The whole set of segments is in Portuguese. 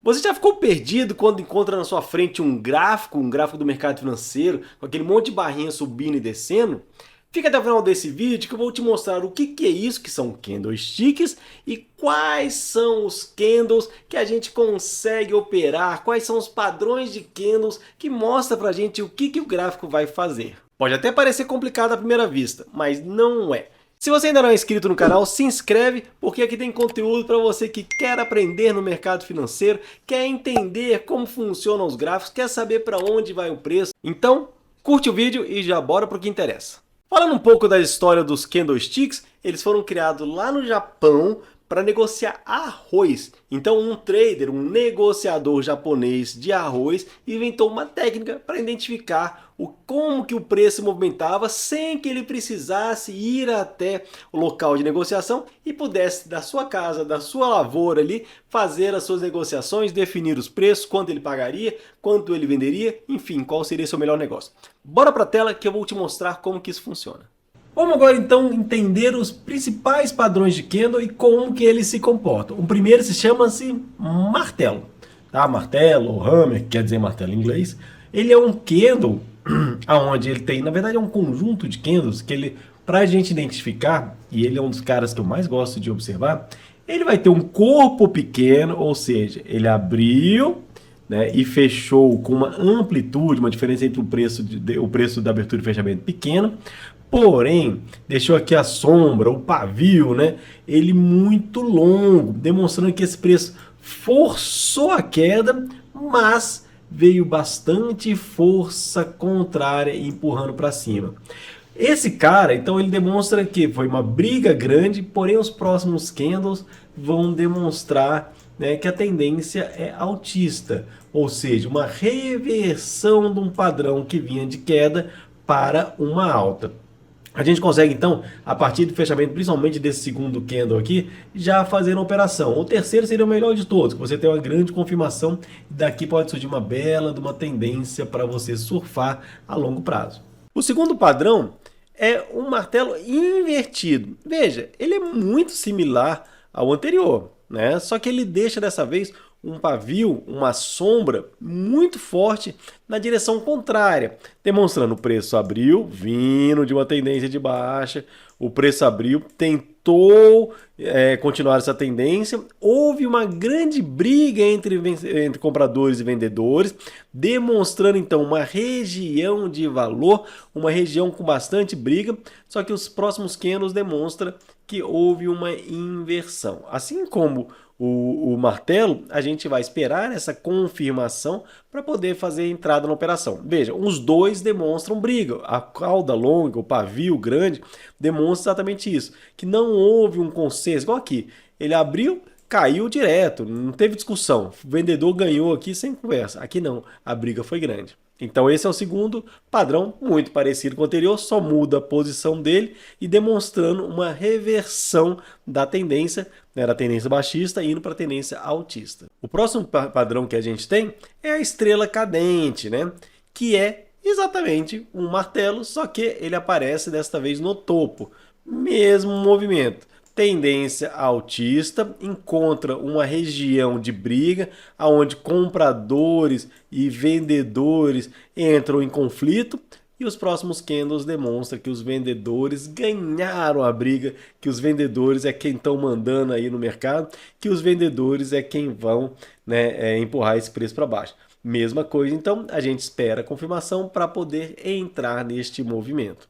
Você já ficou perdido quando encontra na sua frente um gráfico do mercado financeiro, com aquele monte de barrinha subindo e descendo? Fica até o final desse vídeo que eu vou te mostrar o que é isso, que são candlesticks, e quais são os candles que a gente consegue operar, quais são os padrões de candles que mostra pra gente o que o gráfico vai fazer. Pode até parecer complicado à primeira vista, mas não é. Se você ainda não é inscrito no canal, se inscreve, porque aqui tem conteúdo para você que quer aprender no mercado financeiro, quer entender como funcionam os gráficos, quer saber para onde vai o preço. Então, curte o vídeo e já bora para o que interessa. Falando um pouco da história dos candlesticks, eles foram criados lá no Japão para negociar arroz. Então um trader, um negociador japonês de arroz, inventou uma técnica para identificar como que o preço se movimentava sem que ele precisasse ir até o local de negociação e pudesse da sua casa, da sua lavoura ali, fazer as suas negociações, definir os preços, quanto ele pagaria, quanto ele venderia, enfim, qual seria seu melhor negócio. Bora para a tela que eu vou te mostrar como que isso funciona. Vamos agora então entender os principais padrões de candle e como que eles se comportam. O primeiro se chama-se martelo, tá? Martelo ou hammer, quer dizer martelo em inglês. Ele é um candle aonde ele tem, na verdade é um conjunto de candles que ele, para a gente identificar, e ele é um dos caras que eu mais gosto de observar, ele vai ter um corpo pequeno, ou seja, ele abriu, né, e fechou com uma amplitude, uma diferença entre o preço da abertura e fechamento pequeno. Porém, deixou aqui a sombra, o pavio, né? Ele muito longo, demonstrando que esse preço forçou a queda, mas veio bastante força contrária empurrando para cima. Esse cara, então, ele demonstra que foi uma briga grande, porém os próximos candles vão demonstrar, né, que a tendência é altista, ou seja, uma reversão de um padrão que vinha de queda para uma alta. A gente consegue, então, a partir do fechamento, principalmente desse segundo candle aqui, já fazer uma operação. O terceiro seria o melhor de todos, que você tem uma grande confirmação e daqui pode surgir uma bela de uma tendência para você surfar a longo prazo. O segundo padrão é um martelo invertido. Veja, ele é muito similar ao anterior, né? Só que ele deixa dessa vez um pavio, uma sombra muito forte na direção contrária, demonstrando o preço abriu, vindo de uma tendência de baixa, o preço abriu, tentou continuar essa tendência, houve uma grande briga entre compradores e vendedores, demonstrando então uma região de valor, uma região com bastante briga, só que os próximos candles demonstram que houve uma inversão. Assim como o martelo, a gente vai esperar essa confirmação para poder fazer a entrada na operação. Veja, os dois demonstram briga. A cauda longa, o pavio grande, demonstra exatamente isso. Que não houve um consenso, igual aqui. Ele abriu, caiu direto, não teve discussão. O vendedor ganhou aqui sem conversa. Aqui não, a briga foi grande. Então esse é o segundo padrão, muito parecido com o anterior, só muda a posição dele e demonstrando uma reversão da tendência, né, da tendência baixista indo para a tendência altista. O próximo padrão que a gente tem é a estrela cadente, né, que é exatamente um martelo, só que ele aparece desta vez no topo, mesmo movimento. Tendência altista, encontra uma região de briga onde compradores e vendedores entram em conflito e os próximos candles demonstram que os vendedores ganharam a briga, que os vendedores é quem estão mandando aí no mercado, que os vendedores é quem vão, né, empurrar esse preço para baixo. Mesma coisa, então, a gente espera a confirmação para poder entrar neste movimento.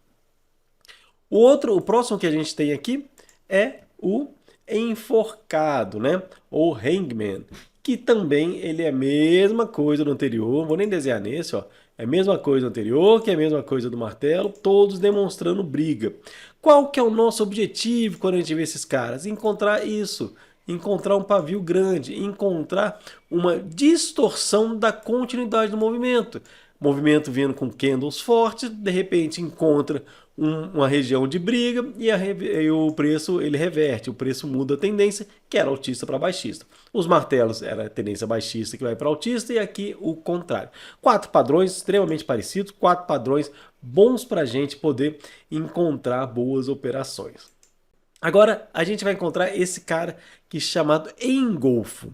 O próximo que a gente tem aqui é o enforcado, né? Ou hangman, que também ele é a mesma coisa do anterior, vou nem desenhar nesse, ó. É a mesma coisa do anterior, que é a mesma coisa do martelo, todos demonstrando briga. Qual que é o nosso objetivo quando a gente vê esses caras? Encontrar isso, encontrar um pavio grande, encontrar uma distorção da continuidade do movimento. Movimento vindo com candles fortes, de repente encontra uma região de briga e o preço ele reverte, o preço muda a tendência, que era altista para baixista. Os martelos era a tendência baixista que vai para altista e aqui o contrário. 4 padrões extremamente parecidos, 4 padrões bons para a gente poder encontrar boas operações. Agora a gente vai encontrar esse cara que é chamado engolfo.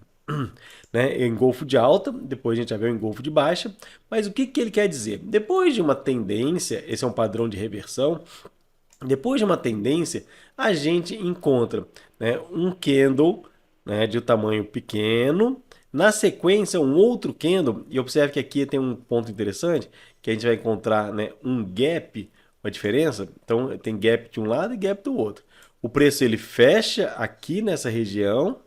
né, engolfo de alta, depois a gente já vê o engolfo de baixa, mas o que, que ele quer dizer? Depois de uma tendência, esse é um padrão de reversão, depois de uma tendência, a gente encontra, né, um candle, né, de tamanho pequeno, na sequência um outro candle, e observe que aqui tem um ponto interessante, que a gente vai encontrar, né, um gap, uma diferença, então tem gap de um lado e gap do outro. O preço ele fecha aqui nessa região,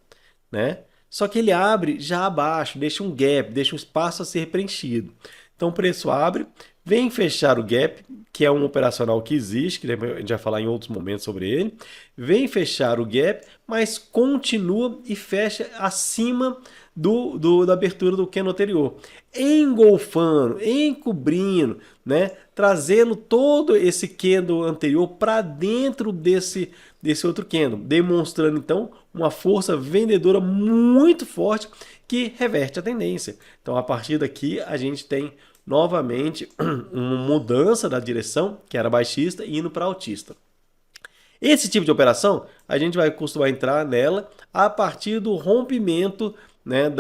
né? Só que ele abre já abaixo, deixa um gap, deixa um espaço a ser preenchido. Então o preço abre, vem fechar o gap, que é um operacional que existe, que a gente vai falar em outros momentos sobre ele. Vem fechar o gap, mas continua e fecha acima da abertura do candle anterior, engolfando, encobrindo, né? Trazendo todo esse candle anterior para dentro desse outro candle, demonstrando então uma força vendedora muito forte que reverte a tendência. Então a partir daqui a gente tem novamente uma mudança da direção, que era baixista, indo para altista. Esse tipo de operação, a gente vai costumar entrar nela a partir do rompimento, né,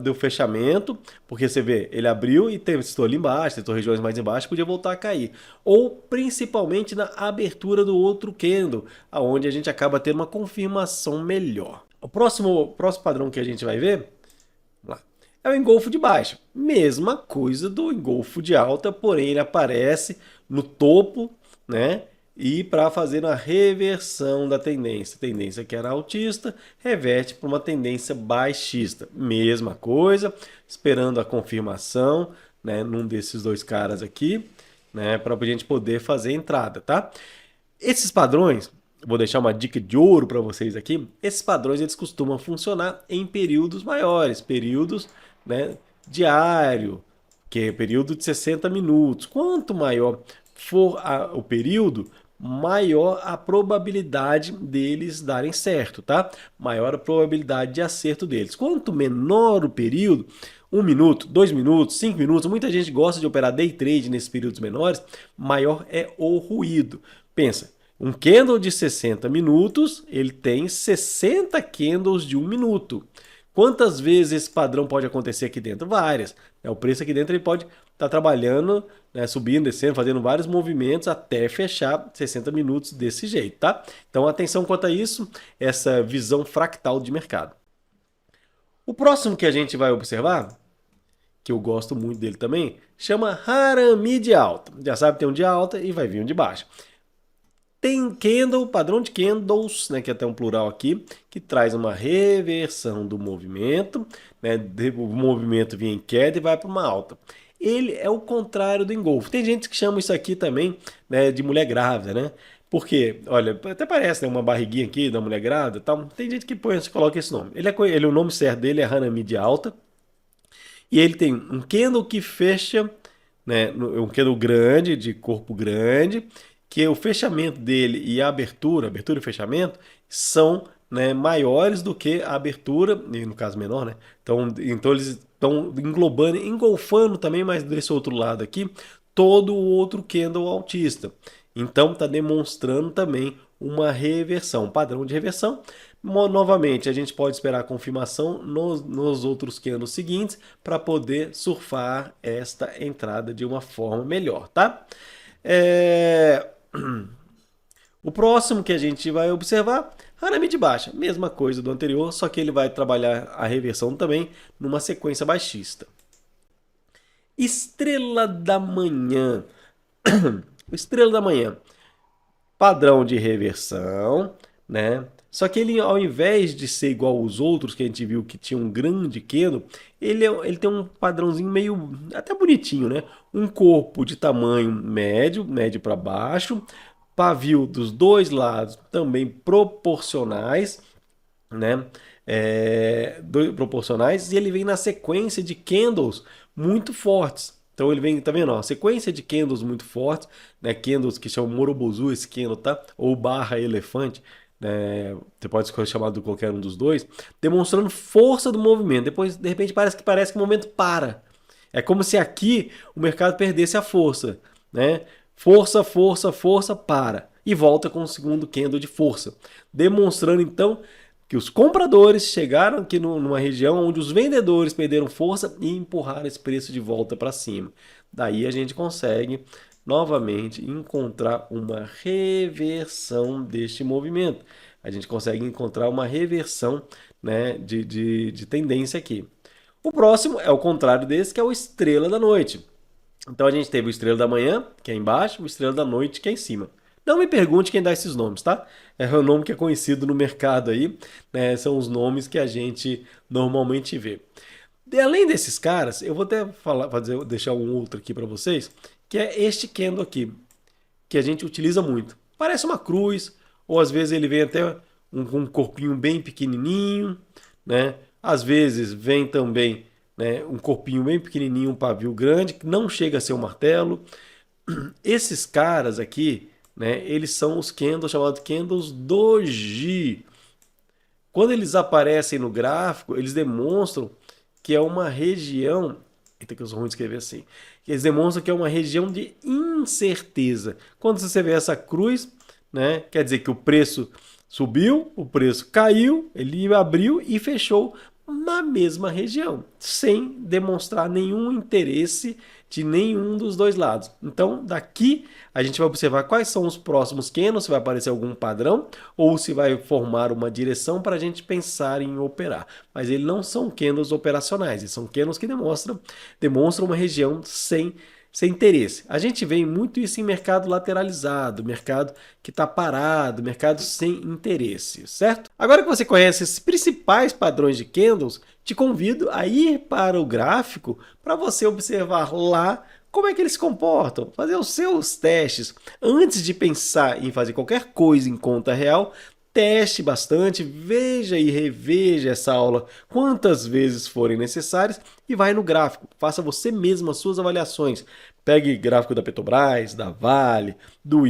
do fechamento, porque você vê, ele abriu e testou ali embaixo, testou regiões mais embaixo, podia voltar a cair. Ou principalmente na abertura do outro candle, aonde a gente acaba tendo uma confirmação melhor. O próximo padrão que a gente vai ver, vamos lá, é o engolfo de baixa. Mesma coisa do engolfo de alta, porém ele aparece no topo, né? E para fazer a reversão da tendência. Tendência que era altista, reverte para uma tendência baixista. Mesma coisa, esperando a confirmação, né, num desses dois caras aqui, né, para a gente poder fazer a entrada, tá? Esses padrões, vou deixar uma dica de ouro para vocês aqui. Esses padrões eles costumam funcionar em períodos maiores, períodos, né, diário, que é período de 60 minutos. Quanto maior for o período, maior a probabilidade deles darem certo, tá? Maior a probabilidade de acerto deles. Quanto menor o período, 1 minuto, 2 minutos, 5 minutos, muita gente gosta de operar day trade nesses períodos menores, maior é o ruído. Pensa, um candle de 60 minutos, ele tem 60 candles de 1 minuto. Quantas vezes esse padrão pode acontecer aqui dentro? Várias. O preço aqui dentro ele pode estar trabalhando, né, subindo, descendo, fazendo vários movimentos até fechar 60 minutos desse jeito, tá? Então atenção quanto a isso, essa visão fractal de mercado. O próximo que a gente vai observar, que eu gosto muito dele também, chama Harami de alta. Já sabe, tem um de alta e vai vir um de baixa. Tem candle, padrão de candles, né, que é até um plural aqui, que traz uma reversão do movimento, né, o movimento vem em queda e vai para uma alta. Ele é o contrário do engolfo. Tem gente que chama isso aqui também, né, de mulher grávida, né? Porque, olha, até parece, né, uma barriguinha aqui da mulher grávida, tal. Tem gente que coloca esse nome. O nome certo dele é Hanami de alta. E ele tem um candle que fecha, né, um candle grande, de corpo grande, que o fechamento dele e a abertura e fechamento são, né, maiores do que a abertura, e no caso menor, né? Então eles estão engolfando também, mas desse outro lado aqui, todo o outro candle altista. Então está demonstrando também uma reversão, padrão de reversão. Novamente, a gente pode esperar a confirmação nos outros candles seguintes para poder surfar esta entrada de uma forma melhor, tá? O próximo que a gente vai observar, Harami de baixa, mesma coisa do anterior, só que ele vai trabalhar a reversão também numa sequência baixista. Estrela da manhã. Estrela da manhã, padrão de reversão, né? Só que ele, ao invés de ser igual aos outros que a gente viu que tinha um grande candle, ele tem um padrãozinho meio até bonitinho, né? Um corpo de tamanho médio, médio para baixo, pavio dos dois lados também proporcionais, né? Proporcionais, e ele vem na sequência de candles muito fortes. Então ele vem, tá vendo? Ó, sequência de candles muito fortes, né? Candles que chamam Morobozu, esse candle, tá? Ou barra elefante, né? Você pode escolher chamado de qualquer um dos dois, demonstrando força do movimento. Depois, de repente, parece que o momento para. É como se aqui o mercado perdesse a força, né? Força, força, força, para. E volta com o segundo candle de força. Demonstrando, então, que os compradores chegaram aqui numa região onde os vendedores perderam força e empurraram esse preço de volta para cima. Daí a gente consegue novamente encontrar uma reversão deste movimento. A gente consegue encontrar uma reversão, né, de tendência aqui. O próximo é o contrário desse, que é o estrela da noite. Então a gente teve o estrela da manhã, que é embaixo, o estrela da noite, que é em cima. Não me pergunte quem dá esses nomes, tá? É o nome que é conhecido no mercado aí, né? São os nomes que a gente normalmente vê. E além desses caras, eu vou até deixar um outro aqui para vocês, que é este candle aqui, que a gente utiliza muito. Parece uma cruz, ou às vezes ele vem até com um corpinho bem pequenininho, né? Às vezes vem também, né, um corpinho bem pequenininho, um pavio grande, que não chega a ser um martelo. Esses caras aqui, né, eles são os candles chamados candles doji. Quando eles aparecem no gráfico, eles demonstram que é uma região. Eita, que eu sou ruim de escrever assim. Eles demonstram que é uma região de incerteza. Quando você vê essa cruz, né, quer dizer que o preço subiu, o preço caiu, ele abriu e fechou na mesma região, sem demonstrar nenhum interesse de nenhum dos dois lados. Então, daqui a gente vai observar quais são os próximos candles, se vai aparecer algum padrão ou se vai formar uma direção para a gente pensar em operar. Mas eles não são candles operacionais, eles são candles que demonstram uma região sem interesse. A gente vê muito isso em mercado lateralizado, mercado que está parado, mercado sem interesse, certo? Agora que você conhece esses principais padrões de candles, te convido a ir para o gráfico para você observar lá como é que eles se comportam, fazer os seus testes. Antes de pensar em fazer qualquer coisa em conta real, teste bastante, veja e reveja essa aula quantas vezes forem necessárias e vai no gráfico. Faça você mesmo as suas avaliações. Pegue gráfico da Petrobras, da Vale, do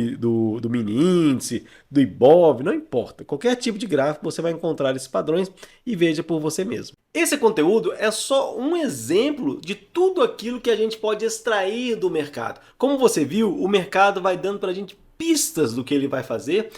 mini índice, do Ibov, não importa. Qualquer tipo de gráfico você vai encontrar esses padrões e veja por você mesmo. Esse conteúdo é só um exemplo de tudo aquilo que a gente pode extrair do mercado. Como você viu, o mercado vai dando para a gente pistas do que ele vai fazer,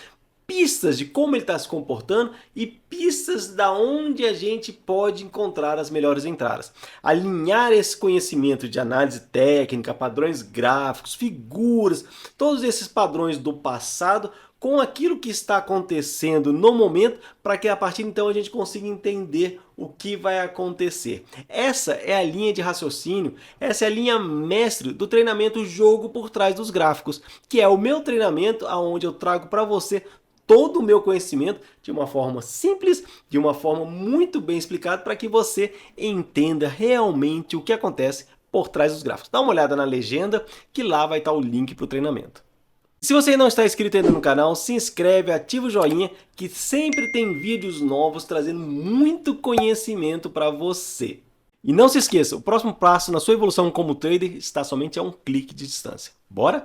pistas de como ele está se comportando e pistas da onde a gente pode encontrar as melhores entradas. Alinhar esse conhecimento de análise técnica, padrões gráficos, figuras, todos esses padrões do passado com aquilo que está acontecendo no momento, para que a partir então a gente consiga entender o que vai acontecer. Essa é a linha de raciocínio, essa é a linha mestre do treinamento Jogo por Trás dos Gráficos, que é o meu treinamento onde eu trago para você todo o meu conhecimento de uma forma simples, de uma forma muito bem explicada, para que você entenda realmente o que acontece por trás dos gráficos. Dá uma olhada na legenda, que lá vai estar o link para o treinamento. Se você não está inscrito ainda no canal, se inscreve, ativa o joinha, que sempre tem vídeos novos trazendo muito conhecimento para você. E não se esqueça, o próximo passo na sua evolução como trader está somente a um clique de distância. Bora?